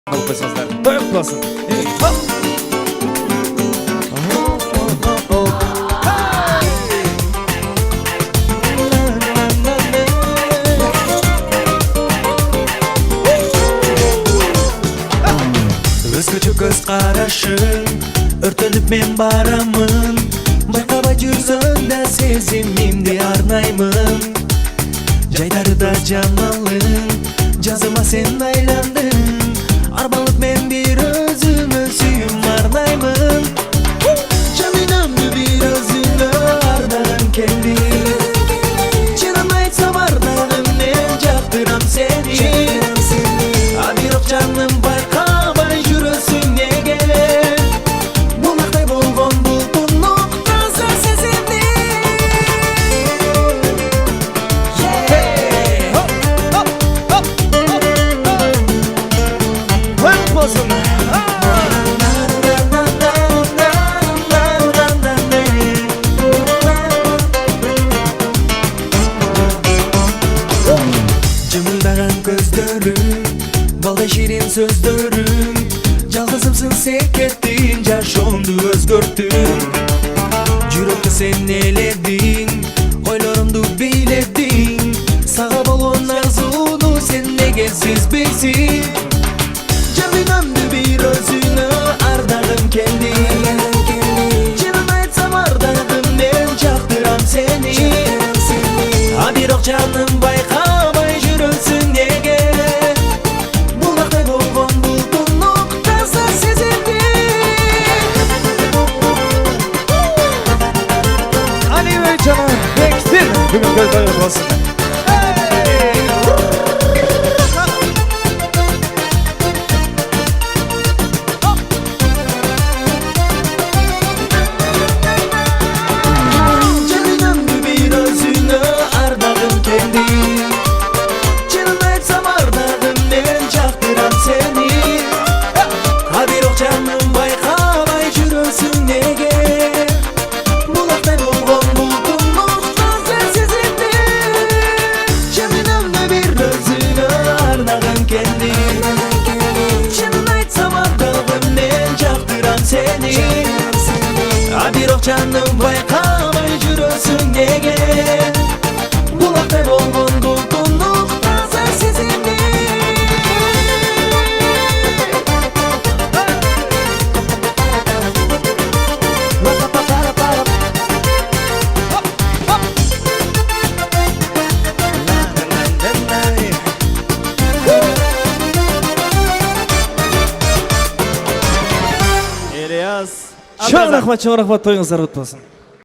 Alıp koysanızlar. Toy olsun. Göz küçük göz qarashing örtülüp men baramın. Bayqabay jursanda sezimimni arnayman. Jaylarida jamaling jazima sen aylanding. Arbalib men bir özümü suyum arnayman. Jaminamni bir özüne arnagim keldi. Chinim aytsam arnagim men jaqtiram seni. Abiroq janim bayqabay jurasin nega. Bulaqday bo'lgan bultunning toza sezimni. Toy olsun. Cımıldagan gözlerim, balda şirin sözlerim. Yalnızımsın sen kettin, yaşamdı özgürtün. Yürekte sen neledin, oylarımdı biledin. Sağa balon arzunu sen nege sezbeysin. Canımdı bir özüne ardağım kendi. Canım aytsam ardağım ben çaktıram seni. Abiroq canım bayqabay jursin nega. Bulaqday bo'lgan bultunning toza sezimni. Ali ve Canan Bektir. Bugün toy olsun. Canımdı bir özüne ardağım kendi. Canım aytsam ardağım men çaktıram seni. Abiroq canım bayqabay jursin nega. Bulaqday bo'lgan bultunning toza sezimni. Canımdı bir özüne ardağım kendi. Canım aytsam ardağım men çaktıram seni. Abiroq canım bayqabay jursin nega. Bulaqday bo'lgan bultunning toza sezimni. İlyas. Çok rahmat, toyunuzlar kutlu olsun.